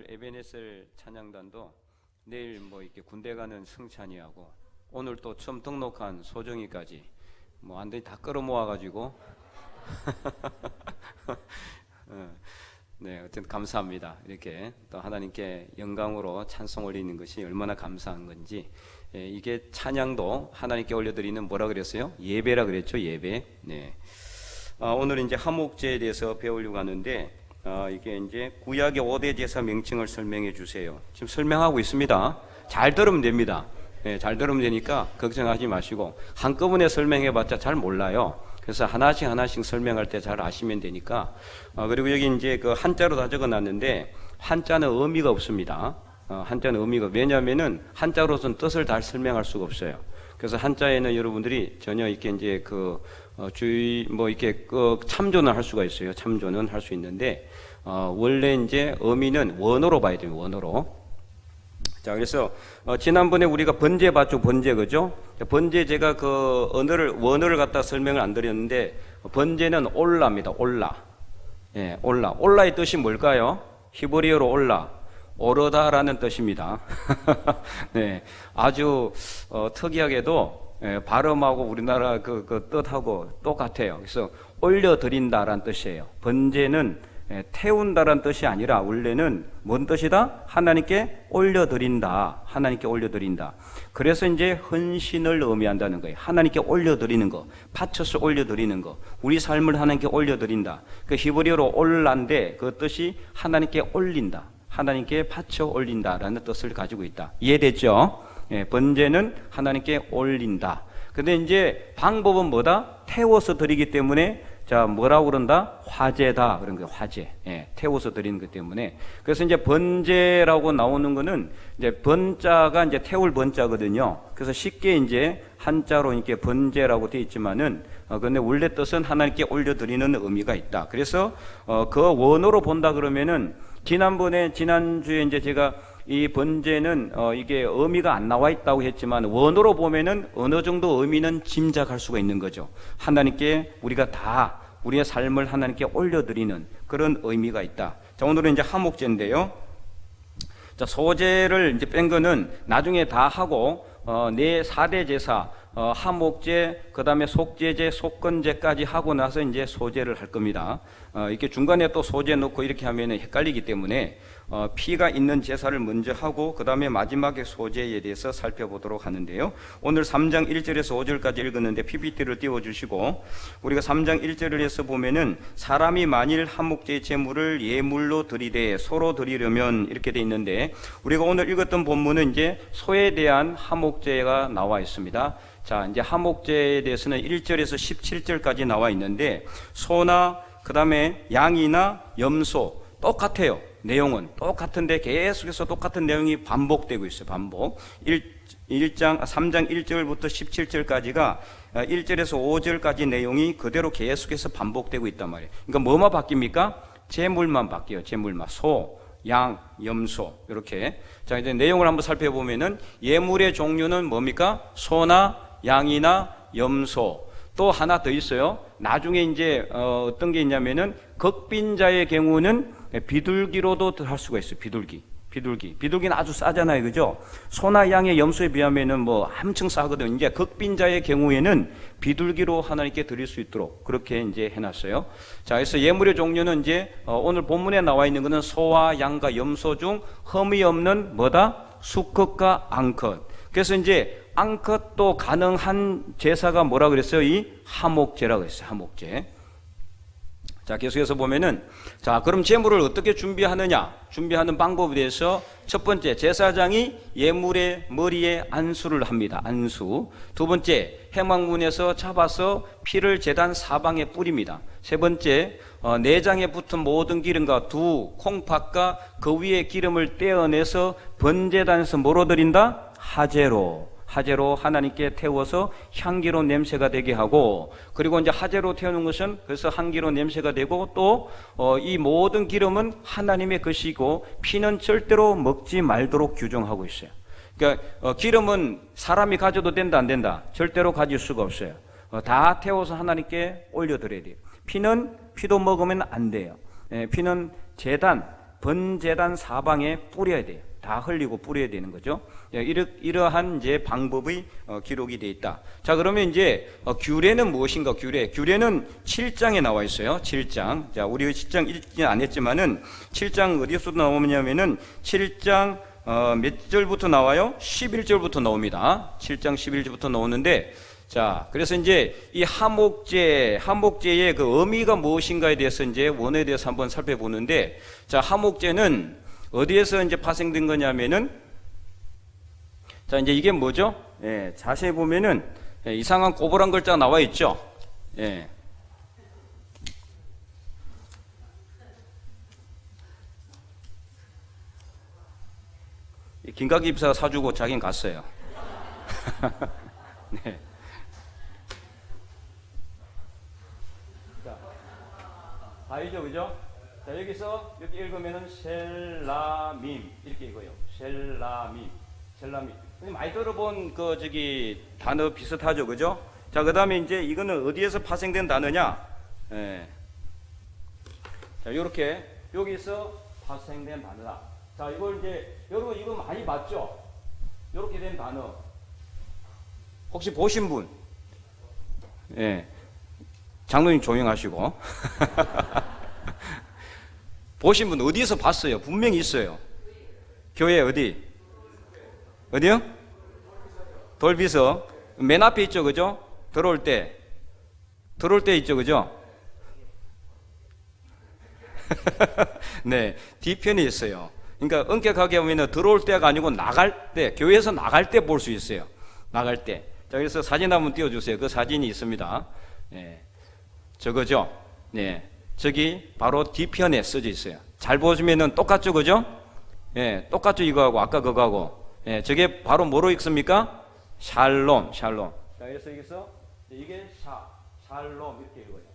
에베네셀 찬양단도 내일 뭐 이렇게 군대 가는 승찬이하고 오늘 또 처음 등록한 소정이까지 뭐 완전히 다 끌어모아가지고 네, 어쨌든 감사합니다. 이렇게 또 하나님께 영광으로 찬송 올리는 것이 얼마나 감사한 건지. 이게 찬양도 하나님께 올려드리는 뭐라 그랬어요? 예배라 그랬죠, 예배. 네. 오늘 이제 하목제에 대해서 배우려고 하는데, 이게 이제 구약의 5대 제사 명칭을 설명해 주세요. 지금 설명하고 있습니다. 잘 들으면 됩니다. 네, 잘 들으면 되니까 걱정하지 마시고, 한꺼번에 설명해 봤자 잘 몰라요. 그래서 하나씩 설명할 때 잘 아시면 되니까. 그리고 여기 이제 그 한자로 다 적어 놨는데, 한자는 의미가 없습니다. 한자는 의미가, 왜냐하면은 한자로서는 뜻을 다 설명할 수가 없어요. 그래서 한자에는 여러분들이 전혀 이렇게 이제 이렇게 참조는 할 수가 있어요. 참조는 할 수 있는데, 원래 이제 의미는 원어로 봐야 돼요. 원어로. 자, 그래서 지난번에 우리가 번제 봤죠. 번제, 그죠? 번제 제가 원어를 갖다 설명을 안 드렸는데, 번제는 올라입니다. 올라. 예, 올라. 올라의 뜻이 뭘까요? 히브리어로 올라. 오르다라는 뜻입니다. 네, 아주 특이하게도 발음하고 우리나라 그 뜻하고 똑같아요. 그래서 올려드린다라는 뜻이에요. 번제는 태운다라는 뜻이 아니라 원래는 뭔 뜻이다? 하나님께 올려드린다. 하나님께 올려드린다. 그래서 이제 헌신을 의미한다는 거예요. 하나님께 올려드리는 거, 바쳐서 올려드리는 거, 우리 삶을 하나님께 올려드린다. 그 히브리어로 올라인데 그 뜻이 하나님께 올린다, 하나님께 바쳐 올린다라는 뜻을 가지고 있다. 이해됐죠? 예, 번제는 하나님께 올린다. 근데 이제 방법은 뭐다? 태워서 드리기 때문에, 자, 뭐라고 그런다? 화제다. 그런 거예요. 화제. 예, 태워서 드리는 것 때문에. 그래서 이제 번제라고 나오는 거는 이제 번자가 이제 태울 번자거든요. 그래서 쉽게 이제 한자로 이렇게 번제라고 되어 있지만은, 근데 원래 뜻은 하나님께 올려드리는 의미가 있다. 그래서 그 원어로 본다 그러면은, 지난주에 이제 제가 이 번제는 이게 의미가 안 나와 있다고 했지만, 원어로 보면은 어느 정도 의미는 짐작할 수가 있는 거죠. 하나님께 우리가 다 우리의 삶을 하나님께 올려드리는 그런 의미가 있다. 자, 오늘은 이제 하목제인데요. 자, 소제를 이제 뺀 거는 나중에 다 하고, 네 4대 제사, 하목제, 그 다음에 속제제, 속건제까지 하고 나서 이제 소제를 할 겁니다. 이렇게 중간에 또 소제 넣고 이렇게 하면 헷갈리기 때문에, 피가 있는 제사를 먼저 하고 그 다음에 마지막에 소제에 대해서 살펴보도록 하는데요. 오늘 3장 1절에서 5절까지 읽었는데 PPT를 띄워주시고, 우리가 3장 1절을 해서 보면은, 사람이 만일 하목제의 제물을 예물로 드리되 서로 드리려면, 이렇게 돼 있는데, 우리가 오늘 읽었던 본문은 이제 소에 대한 하목제가 나와 있습니다. 자, 이제 하목제에 대해서는 1절에서 17절까지 나와 있는데, 소나 그 다음에 양이나 염소 똑같아요. 내용은 똑같은데 계속해서 똑같은 내용이 반복되고 있어요. 반복. 3장 1절부터 17절까지가 1절에서 5절까지 내용이 그대로 계속해서 반복되고 있단 말이에요. 그러니까 뭐만 바뀝니까? 제물만 바뀌어요. 제물만. 소, 양, 염소, 이렇게. 자, 이제 내용을 한번 살펴보면은, 예물의 종류는 뭡니까? 소나 양이나 염소. 또 하나 더 있어요. 나중에 이제 어떤 게 있냐면은, 극빈자의 경우는 비둘기로도 할 수가 있어요. 비둘기는 아주 싸잖아요, 그죠? 소나 양의 염소에 비하면은 뭐 엄청 싸거든요. 이제 극빈자의 경우에는 비둘기로 하나님께 드릴 수 있도록 그렇게 이제 해놨어요. 자, 그래서 예물의 종류는 이제 오늘 본문에 나와 있는 것은 소와 양과 염소 중 흠이 없는 뭐다? 수컷과 앙컷. 그래서 이제 앙컷도 가능한 제사가 뭐라 그랬어요? 이 하목제라고 했어요. 하목제. 자, 계속해서 보면은, 자, 그럼 제물을 어떻게 준비하느냐? 준비하는 방법에 대해서 첫 번째, 제사장이 예물의 머리에 안수를 합니다. 안수. 두 번째, 해막문에서 잡아서 피를 제단 사방에 뿌립니다. 세 번째, 내장에 붙은 모든 기름과 두, 콩팥과 그 위에 기름을 떼어내서 번제단에서 뭐로 드린다? 하제로 하나님께 태워서 향기로운 냄새가 되게 하고, 그리고 이제 하제로 태우는 것은 그래서 향기로운 냄새가 되고, 또 이 모든 기름은 하나님의 것이고 피는 절대로 먹지 말도록 규정하고 있어요. 그러니까 기름은 사람이 가져도 된다, 안 된다? 절대로 가질 수가 없어요. 다 태워서 하나님께 올려드려야 돼요. 피도 먹으면 안 돼요. 피는 제단, 번제단 사방에 뿌려야 돼요. 다 흘리고 뿌려야 되는 거죠. 이러한 이제 방법의 기록이 되어 있다. 자, 그러면 이제 규례는 무엇인가? 규례는 7장에 나와 있어요. 7장. 자, 우리 7장 읽지는 안 했지만은 7장 어디서 나오냐면은 7장 몇 절부터 나와요? 11절부터 나옵니다. 7장 11절부터 나오는데, 자, 그래서 이제 이 하목제의 그 의미가 무엇인가에 대해서 이제 원어에 대해서 한번 살펴보는데, 자, 하목제는 어디에서 이제 파생된 거냐면은, 자, 이제 이게 뭐죠? 예, 자세히 보면은 이상한 꼬부랑 글자가 나와 있죠? 예. 김각기 입사가 사주고 자기는 갔어요. 네. 자, 아니죠, 그죠? 자, 여기서 이렇게 읽으면은 셀라밈 이렇게 읽어요. 셀라밈. 많이 들어본 단어 비슷하죠, 그죠? 자, 그다음에 이제 이거는 어디에서 파생된 단어냐? 예. 자, 요렇게 여기서 파생된 단어다. 자, 이걸 이제 여러분 이거 많이 봤죠? 이렇게 된 단어 혹시 보신 분? 예, 장로님 조용하시고 보신 분 어디에서 봤어요? 분명히 있어요. 교회 어디? 어디요? 돌비서 맨 앞에 있죠, 그죠? 들어올 때 있죠, 그죠? 네, 뒤편에 있어요. 그러니까 엄격하게 보면 들어올 때가 아니고 나갈 때, 교회에서 나갈 때 볼 수 있어요. 나갈 때. 자, 그래서 사진 한번 띄워주세요. 그 사진이 있습니다. 네, 저거죠. 네, 저기 바로 뒤편에 써져 있어요. 잘 보시면은 똑같죠, 그죠? 네, 똑같죠, 이거하고 아까 그거하고. 네, 저게 바로 뭐로 읽습니까? 샬롬. 자, 그래서 여기서 이게 샬롬 이렇게 읽어요.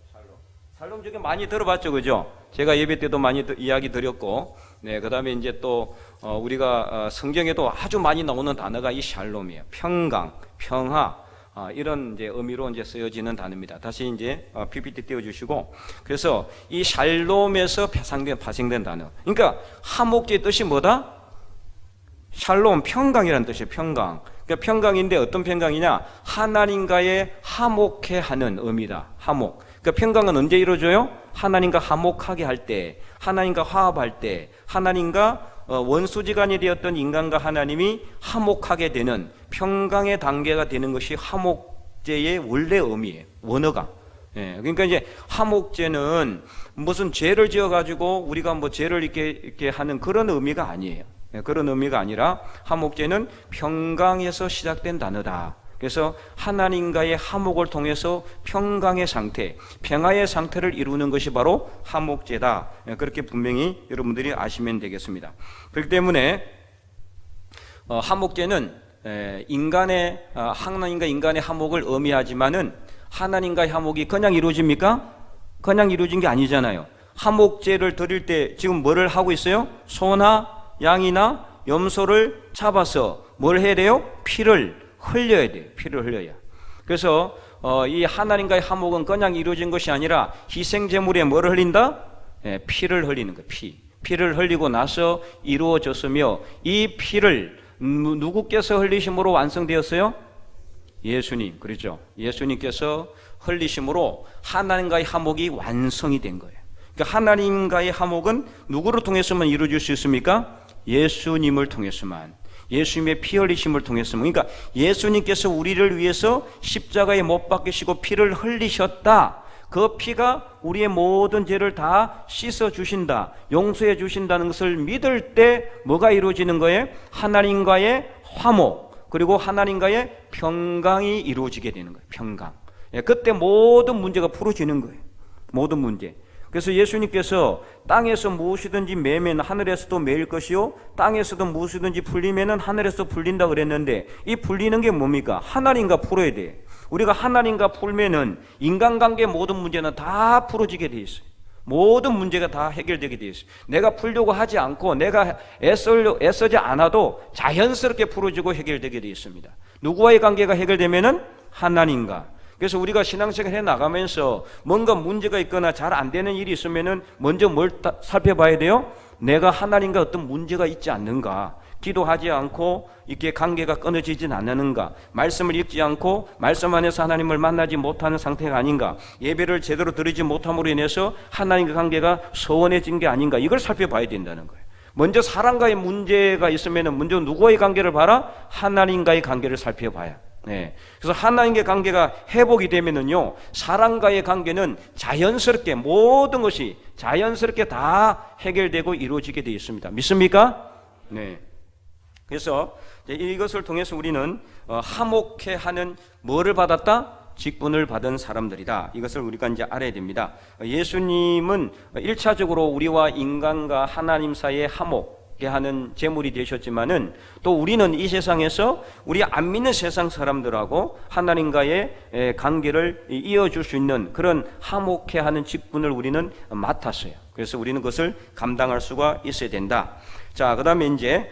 샬롬 저게 많이 들어봤죠, 그죠? 제가 예배 때도 많이 이야기 드렸고, 네, 그 다음에 이제 또 우리가 성경에도 아주 많이 나오는 단어가 이 샬롬이에요. 평강, 평화, 이런 이제 의미로 이제 쓰여지는 단어입니다. 다시 이제 PPT 띄워주시고, 그래서 이 샬롬에서 파생된 단어. 그러니까 하목제의 뜻이 뭐다? 샬롬, 평강이라는 뜻이에요. 평강. 그러니까 평강인데 어떤 평강이냐? 하나님과의 화목해 하는 의미다. 화목. 그러니까 평강은 언제 이루어져요? 하나님과 화목하게 할 때, 하나님과 화합할 때, 하나님과 원수지간이 되었던 인간과 하나님이 화목하게 되는 평강의 단계가 되는 것이 화목제의 원래 의미예요. 원어가. 예, 그러니까 이제 화목제는 무슨 죄를 지어가지고 우리가 뭐 죄를 이렇게 하는 그런 의미가 아니에요. 예, 그런 의미가 아니라 화목제는 평강에서 시작된 단어다. 그래서 하나님과의 화목을 통해서 평강의 상태, 평화의 상태를 이루는 것이 바로 화목제다. 그렇게 분명히 여러분들이 아시면 되겠습니다. 그렇기 때문에 화목제는 하나님과 인간의 화목을 의미하지만은 하나님과의 화목이 그냥 이루어집니까? 그냥 이루어진 게 아니잖아요. 화목제를 드릴 때 지금 뭐를 하고 있어요? 소나 양이나 염소를 잡아서 뭘 해야 돼요? 피를 흘려야 돼요. 피를 흘려야. 그래서 이 하나님과의 화목은 그냥 이루어진 것이 아니라 희생제물에 뭐를 흘린다? 피를 흘리는 거예요. 피를 흘리고 나서 이루어졌으며, 이 피를 누구께서 흘리심으로 완성되었어요? 예수님. 그렇죠? 예수님께서 흘리심으로 하나님과의 화목이 완성이 된 거예요. 그러니까 하나님과의 화목은 누구를 통해서만 이루어질 수 있습니까? 예수님을 통해서만. 예수님의 피 흘리심을 통해서만. 그러니까 예수님께서 우리를 위해서 십자가에 못 박히시고 피를 흘리셨다. 그 피가 우리의 모든 죄를 다 씻어 주신다, 용서해 주신다는 것을 믿을 때 뭐가 이루어지는 거예요? 하나님과의 화목, 그리고 하나님과의 평강이 이루어지게 되는 거예요. 평강. 그때 모든 문제가 풀어지는 거예요. 모든 문제. 그래서 예수님께서 땅에서 무엇이든지 매면 하늘에서도 매일 것이요, 땅에서도 무엇이든지 풀리면은 하늘에서 풀린다 그랬는데, 이 풀리는 게 뭡니까? 하나님과 풀어야 돼. 우리가 하나님과 풀면은 인간관계 모든 문제는 다 풀어지게 돼 있어요. 모든 문제가 다 해결되게 돼 있어요. 내가 풀려고 하지 않고 내가 애쓰지 않아도 자연스럽게 풀어지고 해결되게 돼 있습니다. 누구와의 관계가 해결되면은 하나님과. 그래서 우리가 신앙생활 해 나가면서 뭔가 문제가 있거나 잘 안 되는 일이 있으면은 먼저 뭘 살펴봐야 돼요? 내가 하나님과 어떤 문제가 있지 않는가? 기도하지 않고 이렇게 관계가 끊어지진 않는가? 말씀을 읽지 않고 말씀 안에서 하나님을 만나지 못하는 상태가 아닌가? 예배를 제대로 드리지 못함으로 인해서 하나님과 관계가 소원해진 게 아닌가? 이걸 살펴봐야 된다는 거예요. 먼저 사람과의 문제가 있으면 먼저 누구와의 관계를 봐라? 하나님과의 관계를 살펴봐야. 네. 그래서 하나님과의 관계가 회복이 되면은요, 사람과의 관계는 자연스럽게 모든 것이 자연스럽게 다 해결되고 이루어지게 되어 있습니다. 믿습니까? 네. 그래서 이것을 통해서 우리는 화목해하는 뭐를 받았다? 직분을 받은 사람들이다. 이것을 우리가 이제 알아야 됩니다. 예수님은 1차적으로 우리와 인간과 하나님 사이의 화목게 하는 제물이 되셨지만은 또 우리는 이 세상에서 우리 안 믿는 세상 사람들하고 하나님과의 관계를 이어줄 수 있는 그런 화목해 하는 직분을 우리는 맡았어요. 그래서 우리는 그것을 감당할 수가 있어야 된다. 자, 그 다음에 이제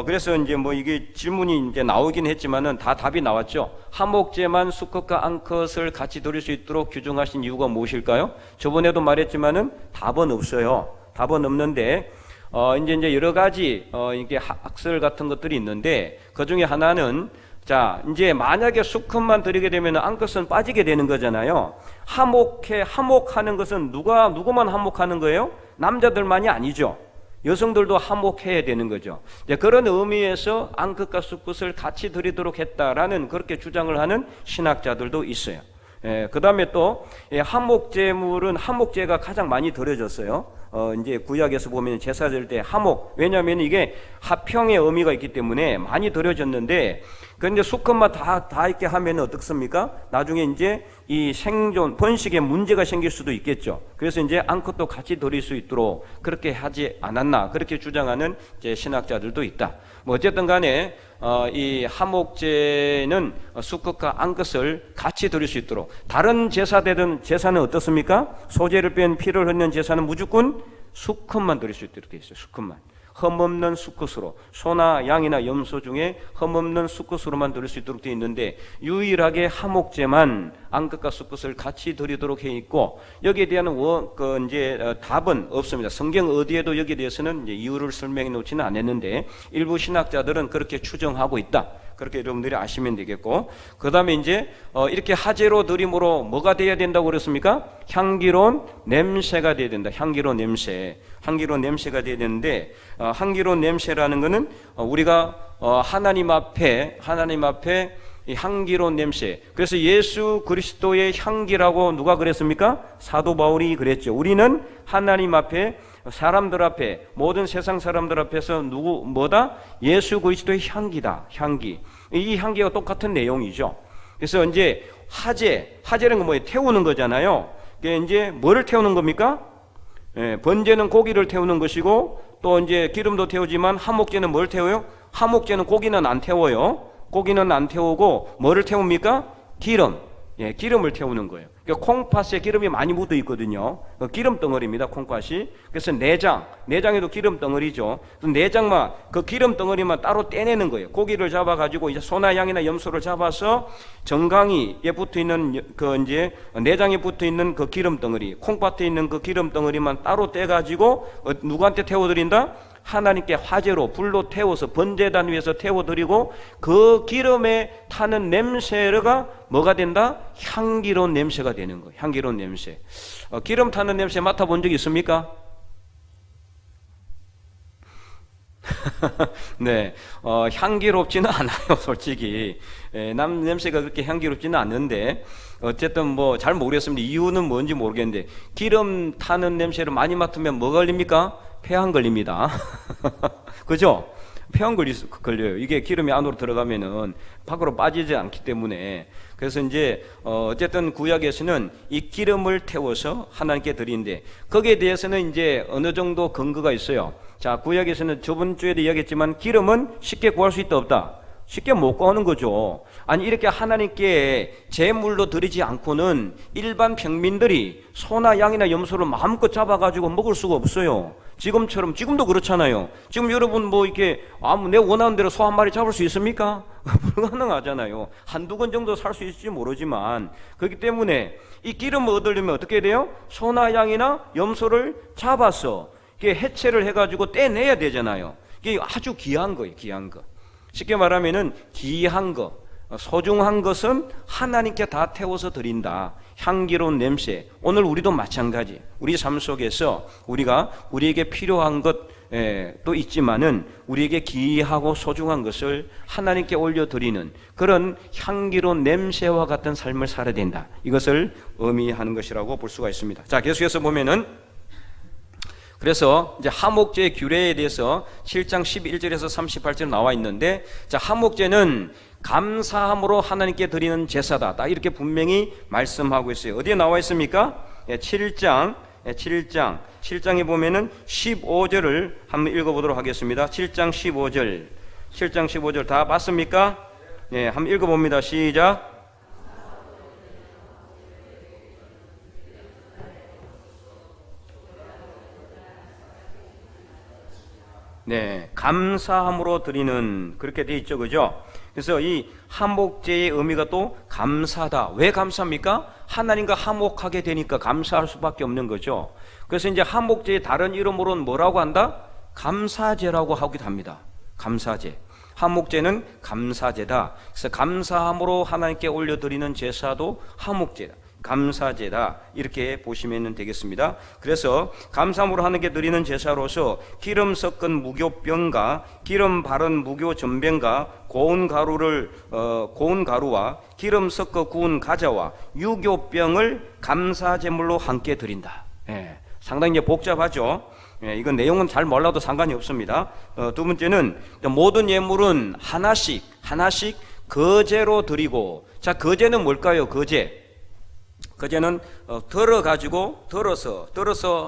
그래서 이제 뭐 이게 질문이 이제 나오긴 했지만은 다 답이 나왔죠. 화목제만 수컷과 암컷을 같이 드릴 수 있도록 규정하신 이유가 무엇일까요? 저번에도 말했지만은 답은 없어요. 답은 없는데 이제 여러 가지 이게 학설 같은 것들이 있는데 그 중에 하나는 자, 이제 만약에 수컷만 드리게 되면 암컷은 빠지게 되는 거잖아요. 화목하는 것은 누구만 화목하는 거예요? 남자들만이 아니죠. 여성들도 화목해야 되는 거죠. 그런 의미에서 암컷과 수컷을 같이 드리도록 했다라는 그렇게 주장을 하는 신학자들도 있어요. 그 다음에 또 화목제물은 화목제가 가장 많이 드려졌어요. 이제 구약에서 보면 제사 드릴 때 화목, 왜냐하면 이게 화평의 의미가 있기 때문에 많이 드려졌는데, 그런데 수컷만 다 있게 하면 어떻습니까? 나중에 이제 이 생존 번식에 문제가 생길 수도 있겠죠. 그래서 이제 암컷도 같이 드릴 수 있도록 그렇게 하지 않았나, 그렇게 주장하는 이제 신학자들도 있다. 뭐 어쨌든 간에 이 화목제는 수컷과 암컷을 같이 드릴 수 있도록, 다른 제사되던 제사는 어떻습니까? 소재를 뺀 피를 흘리는 제사는 무조건 수컷만 드릴 수 있도록 되어 있어요. 수컷만. 흠없는 수컷으로, 소나 양이나 염소 중에 흠없는 수컷으로만 드릴 수 있도록 되어 있는데, 유일하게 화목제만 암컷과 수컷을 같이 드리도록 해 있고, 여기에 대한 답은 없습니다. 성경 어디에도 여기에 대해서는 이제 이유를 설명해 놓지는 않았는데, 일부 신학자들은 그렇게 추정하고 있다. 그렇게 여러분들이 아시면 되겠고, 그 다음에 이제 이렇게 화제로 드림으로 뭐가 돼야 된다고 그랬습니까? 향기로운 냄새가 돼야 된다. 향기로운 냄새가 돼야 되는데, 향기로운 냄새라는 것은 우리가 하나님 앞에 이 향기로운 냄새. 그래서 예수 그리스도의 향기라고 누가 그랬습니까? 사도 바울이 그랬죠. 우리는 하나님 앞에, 사람들 앞에, 모든 세상 사람들 앞에서 예수 그리스도의 향기다. 향기. 이 향기가 똑같은 내용이죠. 그래서 이제 화제는 뭐예요? 태우는 거잖아요. 그게 이제 뭐를 태우는 겁니까? 번제는 고기를 태우는 것이고, 또 이제 기름도 태우지만 화목제는 뭘 태워요? 화목제는 고기는 안 태워요. 고기는 안 태우고 뭐를 태웁니까? 기름을 태우는 거예요. 그러니까 콩팥에 기름이 많이 묻어 있거든요. 기름 덩어리입니다, 콩팥이. 그래서 내장에도 기름 덩어리죠. 내장만, 그 기름 덩어리만 따로 떼내는 거예요. 고기를 잡아가지고 이제 소나 양이나 염소를 잡아서 정강이에 붙어 있는 내장에 붙어 있는 그 기름 덩어리, 콩팥에 있는 그 기름 덩어리만 따로 떼가지고 누구한테 태워드린다? 하나님께 화제로 불로 태워서 번제단 위에서 태워드리고, 그 기름에 타는 냄새가 뭐가 된다? 향기로운 냄새가 되는 거예요. 향기로운 냄새. 기름 타는 냄새 맡아본 적 있습니까? 네, 향기롭지는 않아요, 솔직히. 남 냄새가 그렇게 향기롭지는 않는데, 어쨌든 뭐 잘 모르겠습니다. 이유는 뭔지 모르겠는데, 기름 타는 냄새를 많이 맡으면 뭐 걸립니까? 폐암 걸립니다. 그죠? 폐암 걸려요. 이게 기름이 안으로 들어가면은 밖으로 빠지지 않기 때문에. 그래서 이제 어쨌든 구약에서는 이 기름을 태워서 하나님께 드리는데, 거기에 대해서는 이제 어느 정도 근거가 있어요. 자, 구약에서는 저번 주에도 이야기했지만 기름은 쉽게 구할 수 있다 없다? 쉽게 못 구하는 거죠. 아니, 이렇게 하나님께 제물로 드리지 않고는 일반 평민들이 소나 양이나 염소를 마음껏 잡아가지고 먹을 수가 없어요. 지금도 그렇잖아요. 지금 여러분 뭐 이렇게 내 원하는 대로 소 한 마리 잡을 수 있습니까? 불가능하잖아요. 한두 건 정도 살 수 있을지 모르지만, 그렇기 때문에 이 기름을 얻으려면 어떻게 돼요? 소나 양이나 염소를 잡아서 이게 해체를 해가지고 떼내야 되잖아요. 이게 아주 귀한 거예요. 귀한 거. 쉽게 말하면은 귀한 거, 소중한 것은 하나님께 다 태워서 드린다. 향기로운 냄새. 오늘 우리도 마찬가지. 우리 삶 속에서 우리에게 필요한 것도 있지만은 우리에게 귀하고 소중한 것을 하나님께 올려드리는 그런 향기로운 냄새와 같은 삶을 살아야 된다. 이것을 의미하는 것이라고 볼 수가 있습니다. 자, 계속해서 보면은 그래서 이제 하목제의 규례에 대해서 7장 11절에서 38절 나와 있는데, 자, 하목제는 감사함으로 하나님께 드리는 제사다. 딱 이렇게 분명히 말씀하고 있어요. 어디에 나와 있습니까? 7장에 보면은 15절을 한번 읽어보도록 하겠습니다. 7장 15절 다 봤습니까? 예, 한번 읽어봅니다. 시작. 네, 감사함으로 드리는, 그렇게 돼 있죠, 그죠? 그래서 이 하목제의 의미가 또 감사다. 왜 감사합니까? 하나님과 화목하게 되니까 감사할 수밖에 없는 거죠. 그래서 이제 하목제의 다른 이름으로는 뭐라고 한다? 감사제라고 하기도 합니다. 감사제. 하목제는 감사제다. 그래서 감사함으로 하나님께 올려드리는 제사도 하목제다. 감사제다. 이렇게 보시면 되겠습니다. 그래서 감사함으로 하나님께 드리는 제사로서 기름 섞은 무교병과 기름 바른 무교전병과 고운 가루와 기름 섞어 구운 가자와 유교병을 감사제물로 함께 드린다. 예, 상당히 이제 복잡하죠. 예, 이건 내용은 잘 몰라도 상관이 없습니다. 두 번째는 모든 예물은 하나씩 거제로 드리고, 자, 거제는 뭘까요? 거제는 덜어서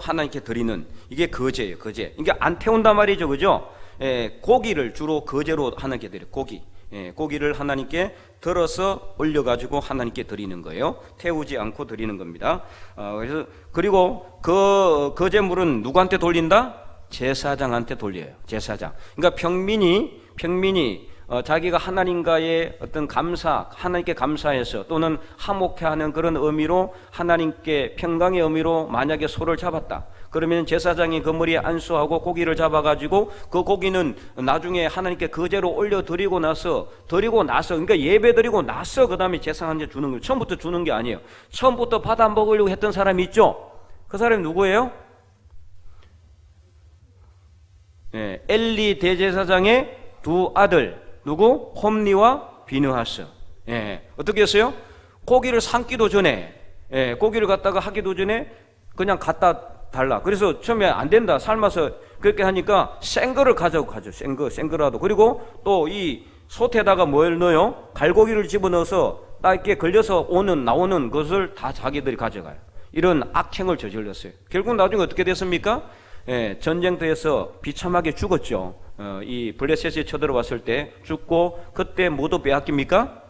하나님께 드리는, 이게 거제예요. 거제. 이게 안 태운단 말이죠, 그죠? 예, 고기를 주로 거제로 하나님께 드려요. 고기를 하나님께 덜어서 올려가지고 하나님께 드리는 거예요. 태우지 않고 드리는 겁니다. 그리고 그 거제물은 누구한테 돌린다? 제사장한테 돌려요. 제사장. 그러니까 평민이 자기가 하나님과의 어떤 하나님께 감사해서 또는 화목해하는 그런 의미로, 하나님께 평강의 의미로 만약에 소를 잡았다. 그러면 제사장이 그 머리에 안수하고 고기를 잡아가지고 그 고기는 나중에 하나님께 거제로 올려드리고 나서, 그러니까 예배 드리고 나서 그 다음에 제사장한테 주는 거예요. 처음부터 주는 게 아니에요. 처음부터 받아 먹으려고 했던 사람이 있죠. 그 사람이 누구예요? 예, 엘리 대제사장의 두 아들, 누구? 홈리와 비느하스. 예, 어떻게 했어요? 고기를 삶기도 전에, 고기를 갖다가 하기도 전에 그냥 갖다 달라. 그래서 처음에 안 된다, 삶아서 그렇게 하니까 생거를 가져가죠. 생거라도. 그리고 또 이 솥에다가 뭘 넣어요? 갈고기를 집어넣어서 딱 이렇게 걸려서 나오는 것을 다 자기들이 가져가요. 이런 악행을 저질렀어요. 결국 나중에 어떻게 됐습니까? 전쟁터에서 비참하게 죽었죠. 이 블레셋이 쳐들어왔을 때 죽고, 그때 뭐도 빼앗깁니까?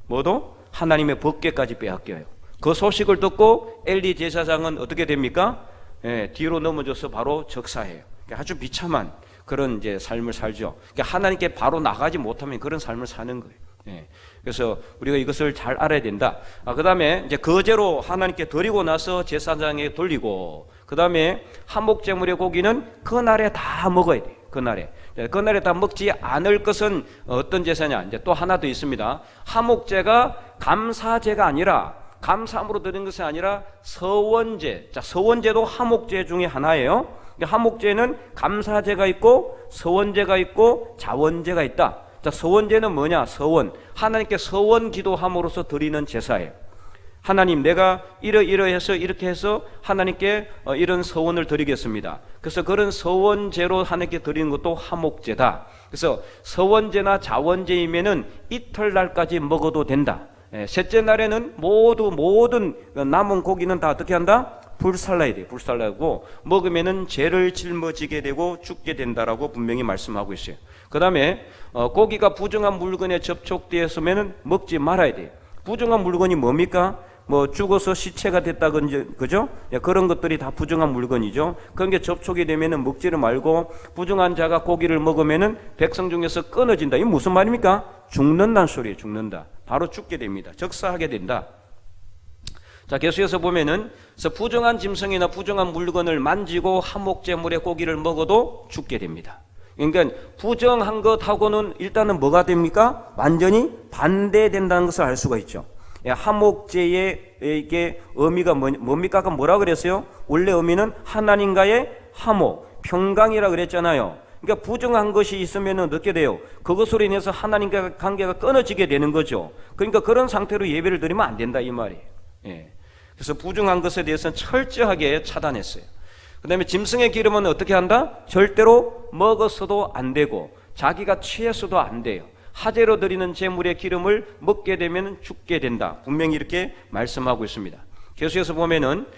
뭐도? 하나님의 법궤까지 빼앗겨요. 그 소식을 듣고 엘리 제사장은 어떻게 됩니까? 뒤로 넘어져서 바로 적사해요. 아주 비참한 그런 이제 삶을 살죠. 하나님께 바로 나가지 못하면 그런 삶을 사는 거예요. 그래서 우리가 이것을 잘 알아야 된다. 그 다음에 이제 거제로 하나님께 드리고 나서 제사장에게 돌리고, 그 다음에 한목제물의 고기는 그날에 다 먹어야 돼요. 그날에 다 먹지 않을 것은 어떤 제사냐? 이제 또 하나 더 있습니다. 하목제가 감사제가 아니라, 감사함으로 드리는 것이 아니라 서원제. 자, 서원제도 하목제 중에 하나예요. 하목제는 감사제가 있고 서원제가 있고 자원제가 있다. 자, 서원제는 뭐냐? 하나님께 서원 기도함으로써 드리는 제사예요. 하나님, 내가 이러해서 이렇게 해서 하나님께 이런 서원을 드리겠습니다. 그래서 그런 서원제로 하나님께 드리는 것도 하목제다. 그래서 서원제나 자원제이면은 이틀날까지 먹어도 된다. 셋째 날에는 모든 남은 고기는 다 어떻게 한다? 불살라야 돼요. 불살라고 먹으면은 죄를 짊어지게 되고 죽게 된다라고 분명히 말씀하고 있어요. 그 다음에 고기가 부정한 물건에 접촉되었으면은 먹지 말아야 돼요. 부정한 물건이 뭡니까? 뭐 죽어서 시체가 됐다든지, 그죠? 그런 것들이 다 부정한 물건이죠. 그런 게 접촉이 되면은 먹지를 말고, 부정한 자가 고기를 먹으면은 백성 중에서 끊어진다. 이게 무슨 말입니까? 죽는다는 소리예요. 죽는다. 바로 죽게 됩니다. 적사하게 된다. 자, 계속해서 보면은 그래서 부정한 짐승이나 부정한 물건을 만지고 화목제물의 고기를 먹어도 죽게 됩니다. 그러니까 부정한 것하고는 일단은 뭐가 됩니까? 완전히 반대된다는 것을 알 수가 있죠. 화목제의 이게 의미가 뭡니까? 아까 뭐라 그랬어요? 원래 의미는 하나님과의 화목, 평강이라 그랬잖아요. 그러니까 부정한 것이 있으면 어떻게 돼요? 그것으로 인해서 하나님과 관계가 끊어지게 되는 거죠. 그러니까 그런 상태로 예배를 드리면 안 된다 이 말이에요. 예. 그래서 부정한 것에 대해서는 철저하게 차단했어요. 그 다음에 짐승의 기름은 어떻게 한다? 절대로 먹어서도 안 되고 자기가 취해서도 안 돼요. 화제로 드리는 제물의 기름을 먹게 되면 죽게 된다. 분명히 이렇게 말씀하고 있습니다. 계속해서 보면은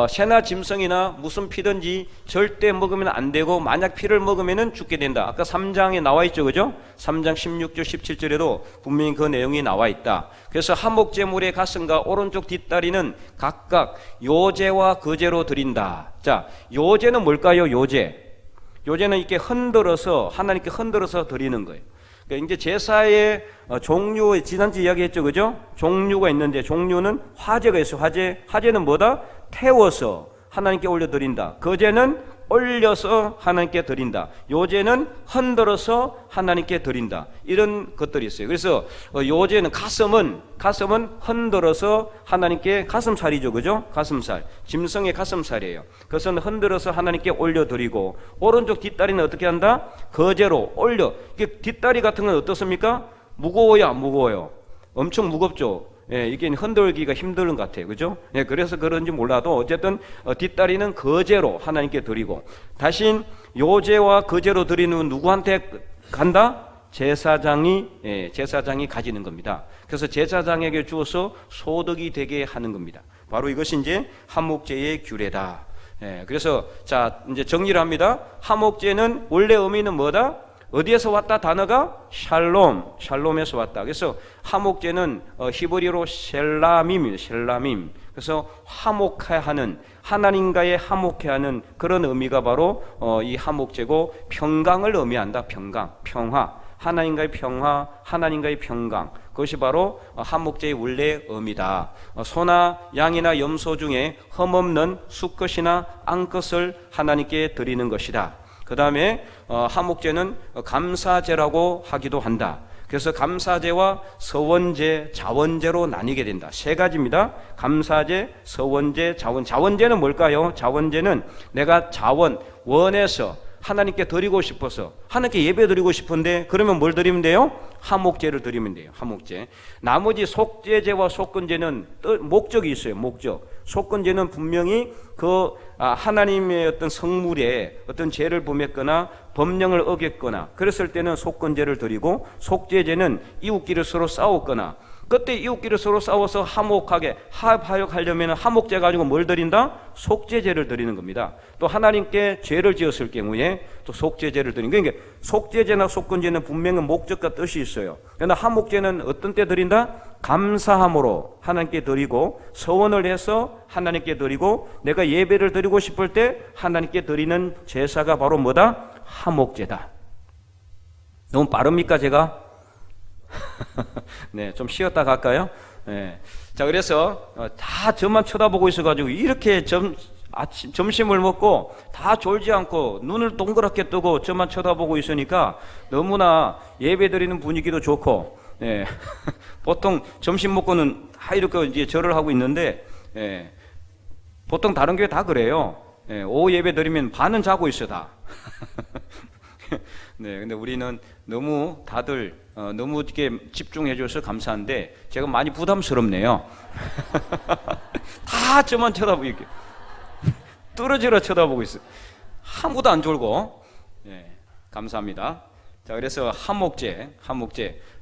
새나 짐승이나 무슨 피든지 절대 먹으면 안 되고 만약 피를 먹으면 죽게 된다. 아까 3장에 나와 있죠, 그죠? 3장 16절 17절에도 분명히 그 내용이 나와 있다. 그래서 화목제물의 가슴과 오른쪽 뒷다리는 각각 요제와 거제로 드린다. 자, 요제는 뭘까요? 요제는 이렇게 흔들어서 하나님께 흔들어서 드리는 거예요. 그러니까 이제 제사의 종류, 지난주 이야기했죠, 그죠? 종류가 있는데 종류는 화제가 있어요. 화제는 뭐다? 태워서 하나님께 올려드린다. 거제는 올려서 하나님께 드린다. 요제는 흔들어서 하나님께 드린다. 이런 것들이 있어요. 그래서 요제는 가슴은 흔들어서 하나님께 가슴살이죠, 그죠? 가슴살, 짐승의 가슴살이에요. 그것은 흔들어서 하나님께 올려드리고 오른쪽 뒷다리는 어떻게 한다? 거제로 올려. 이게 뒷다리 같은 건 어떻습니까? 무거워요, 안 무거워요? 엄청 무겁죠. 예, 이게 흔들기가 힘든 것 같아요, 그죠? 예, 그래서 그런지 몰라도 어쨌든 뒷다리는 거제로 하나님께 드리고, 대신 요제와 거제로 드리는 누구한테 간다? 제사장이 가지는 겁니다. 그래서 제사장에게 주어서 소득이 되게 하는 겁니다. 바로 이것이 이제 화목제의 규례다. 예, 그래서 자 이제 정리를 합니다. 화목제는 원래 의미는 뭐다? 어디에서 왔다? 단어가 샬롬에서 왔다. 그래서 화목제는 히브리어로 셀라밈. 그래서 화목해하는, 하나님과의 화목해하는 그런 의미가 바로 이 화목제고, 평강을 의미한다. 평화, 하나님과의 평화, 하나님과의 평강. 그것이 바로 화목제의 원래 의미다. 소나 양이나 염소 중에 흠없는 수컷이나 암컷을 하나님께 드리는 것이다. 그 다음에 화목제는 감사제라고 하기도 한다. 그래서 감사제와 서원제, 자원제로 나뉘게 된다. 세 가지입니다. 감사제, 서원제, 자원제는 뭘까요? 자원제는 내가 원해서 하나님께 드리고 싶어서, 하나님께 예배 드리고 싶은데, 그러면 뭘 드리면 돼요? 화목제를 드리면 돼요. 화목제. 나머지 속죄제와 속건제는 목적이 있어요. 속건제는 분명히 하나님의 어떤 성물에 어떤 죄를 범했거나 법령을 어겼거나 그랬을 때는 속건제를 드리고, 속죄제는 이웃끼리 서로 싸웠거나 그때 이웃끼리 서로 싸워서 화목하게 화합하려면 화목제 가지고 뭘 드린다? 속죄제를 드리는 겁니다. 또 하나님께 죄를 지었을 경우에 또 속죄제를 드리는 거예요. 그러니까 속죄제나 속건제는 분명히 목적과 뜻이 있어요. 그러나 화목제는 어떤 때 드린다? 감사함으로 하나님께 드리고, 서원을 해서 하나님께 드리고, 내가 예배를 드리고 싶을 때 하나님께 드리는 제사가 바로 뭐다? 화목제다. 너무 빠릅니까 제가? 네, 좀 쉬었다 갈까요? 네. 자, 그래서 다 저만 쳐다보고 있어가지고 이렇게 점심을 먹고 다 졸지 않고 눈을 동그랗게 뜨고 저만 쳐다보고 있으니까 너무나 예배 드리는 분위기도 좋고, 네. 보통 점심 먹고는 다 이렇게 이제 절을 하고 있는데, 네. 보통 다른 교회 다 그래요. 네. 오후 예배 드리면 반은 자고 있어 다. 네, 근데 우리는 너무 다들 너무 이렇게 집중해 줘서 감사한데 제가 많이 부담스럽네요. 다 저만 쳐다보고 이렇게 뚫어지러 쳐다보고 있어요. 아무도 안 졸고. 네, 감사합니다. 자, 그래서 화목제,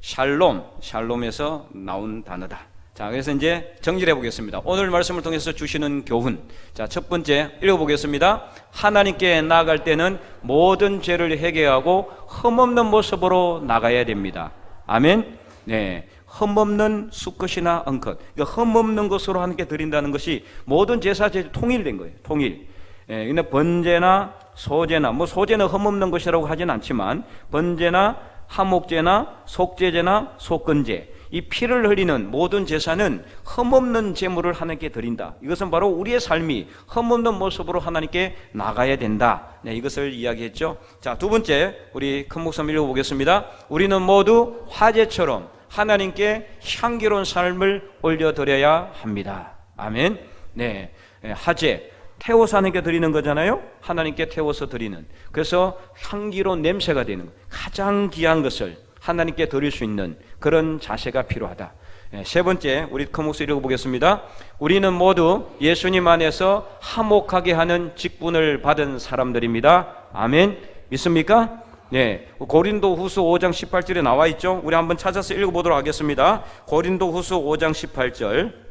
샬롬에서 나온 단어다. 자, 그래서 이제 정리를 해보겠습니다. 오늘 말씀을 통해서 주시는 교훈. 자, 첫 번째 읽어보겠습니다. 하나님께 나아갈 때는 모든 죄를 회개하고 흠없는 모습으로 나가야 됩니다. 아멘. 네, 흠없는 수컷이나 암컷, 그러니까 흠없는 것으로 하나님께 드린다는 것이 모든 제사제 통일된 거예요. 통일. 예, 근데 번제나 소제나, 소제는 흠없는 것이라고 하진 않지만 번제나 화목제나 속죄제나 속건제, 이 피를 흘리는 모든 제사는 흠없는 제물을 하나님께 드린다. 이것은 바로 우리의 삶이 흠없는 모습으로 하나님께 나가야 된다. 네, 이것을 이야기했죠. 자, 두 번째, 우리 큰 목사님 읽어보겠습니다. 우리는 모두 화제처럼 하나님께 향기로운 삶을 올려드려야 합니다. 아멘. 네, 화제. 태워서 하나님께 드리는 거잖아요. 하나님께 태워서 드리는. 그래서 향기로운 냄새가 되는 것. 가장 귀한 것을 하나님께 드릴 수 있는 그런 자세가 필요하다. 세 번째, 우리 큰 목소리 읽어보겠습니다. 우리는 모두 예수님 안에서 화목하게 하는 직분을 받은 사람들입니다. 아멘. 믿습니까? 네, 고린도 후서 5장 18절에 나와 있죠. 우리 한번 찾아서 읽어보도록 하겠습니다. 고린도 후서 5장 18절.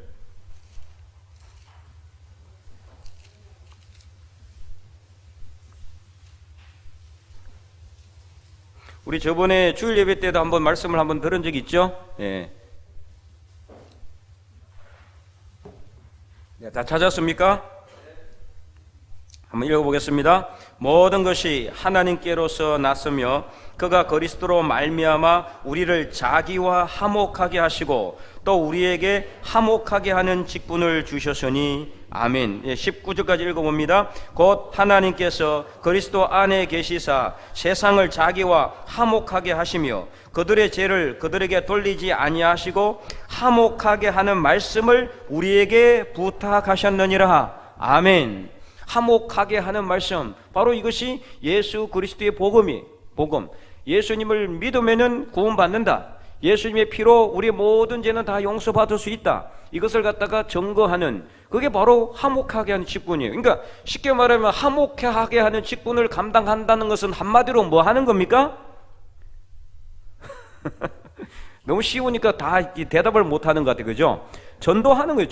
우리 저번에 주일 예배 때도 한번 말씀을 한번 들은 적이 있죠? 네. 네, 다 찾았습니까? 한번 읽어보겠습니다. 모든 것이 하나님께로서 났으며 그가 그리스도로 말미암아 우리를 자기와 화목하게 하시고 또 우리에게 화목하게 하는 직분을 주셨으니 아멘. 19절까지 읽어봅니다. 곧 하나님께서 그리스도 안에 계시사 세상을 자기와 화목하게 하시며 그들의 죄를 그들에게 돌리지 아니하시고 화목하게 하는 말씀을 우리에게 부탁하셨느니라. 아멘. 화목하게 하는 말씀, 바로 이것이 예수 그리스도의 복음이 복음. 예수님을 믿으면은 구원받는다. 예수님의 피로 우리의 모든 죄는 다 용서받을 수 있다. 이것을 갖다가 증거하는, 그게 바로 화목하게 하는 직분이에요. 그러니까 쉽게 말하면 화목하게 하는 직분을 감당한다는 것은 한마디로 뭐 하는 겁니까? 너무 쉬우니까 다 대답을 못 하는 것 같아요. 그죠? 전도하는 거예요.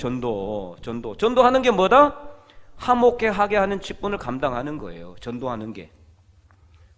전도하는 게 뭐다? 화목하게 하는 직분을 감당하는 거예요. 전도하는 게.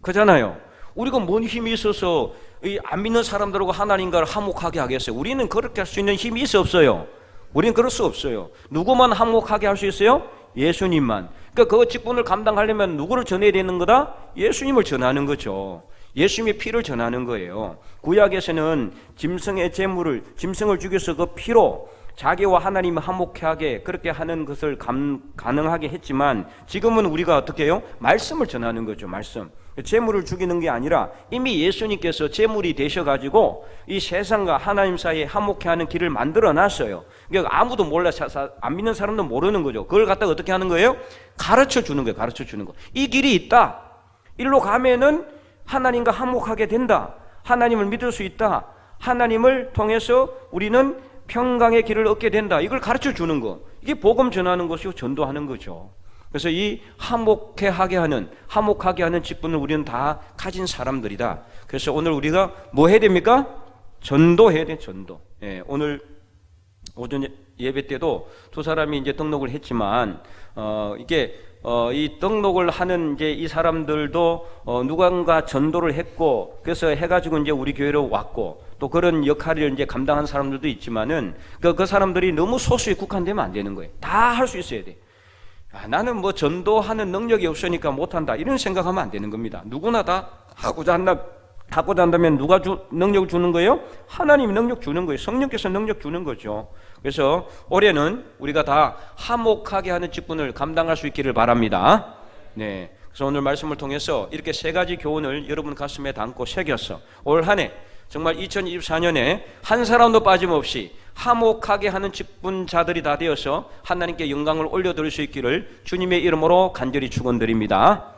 그잖아요. 우리가 뭔 힘이 있어서 이 안 믿는 사람들하고 하나님과를 화목하게 하겠어요? 우리는 그렇게 할 수 있는 힘이 있어 없어요? 우리는 그럴 수 없어요. 누구만 화목하게 할 수 있어요? 예수님만. 그러니까 그 직분을 감당하려면 누구를 전해야 되는 거다? 예수님을 전하는 거죠. 예수님의 피를 전하는 거예요. 구약에서는 짐승의 짐승을 죽여서 그 피로 자기와 하나님을 화목하게 그렇게 하는 것을 가능하게 했지만 지금은 우리가 어떻게 해요? 말씀을 전하는 거죠. 말씀. 제물을 죽이는 게 아니라 이미 예수님께서 제물이 되셔가지고 이 세상과 하나님 사이에 화목해 하는 길을 만들어 놨어요. 그러니까 아무도 몰라, 안 믿는 사람도 모르는 거죠. 그걸 갖다가 어떻게 하는 거예요? 가르쳐 주는 거예요. 가르쳐 주는 거. 이 길이 있다. 일로 가면은 하나님과 화목하게 된다. 하나님을 믿을 수 있다. 하나님을 통해서 우리는 평강의 길을 얻게 된다. 이걸 가르쳐 주는 거. 이게 복음 전하는 것이고 전도하는 거죠. 그래서 이 화목하게 하는 직분을 우리는 다 가진 사람들이다. 그래서 오늘 우리가 뭐 해야 됩니까? 전도해야 돼. 전도. 예, 오늘 오전 예배 때도 두 사람이 이제 등록을 했지만 이 등록을 하는 이제 이 사람들도 누군가 전도를 했고 그래서 해가지고 이제 우리 교회로 왔고 또 그런 역할을 이제 감당한 사람들도 있지만은 그 사람들이 너무 소수에 국한되면 안 되는 거예요. 다 할 수 있어야 돼. 나는 뭐 전도하는 능력이 없으니까 못한다 이런 생각하면 안 되는 겁니다. 누구나 다 하고자 한다면 누가 능력을 주는 거예요? 하나님이 능력 주는 거예요. 성령께서 능력 주는 거죠. 그래서 올해는 우리가 다 화목하게 하는 직분을 감당할 수 있기를 바랍니다. 네. 그래서 오늘 말씀을 통해서 이렇게 세 가지 교훈을 여러분 가슴에 담고 새겨서 올 한 해 정말 2024년에 한 사람도 빠짐없이 화목하게 하는 직분자들이 다 되어서 하나님께 영광을 올려드릴 수 있기를 주님의 이름으로 간절히 축원드립니다.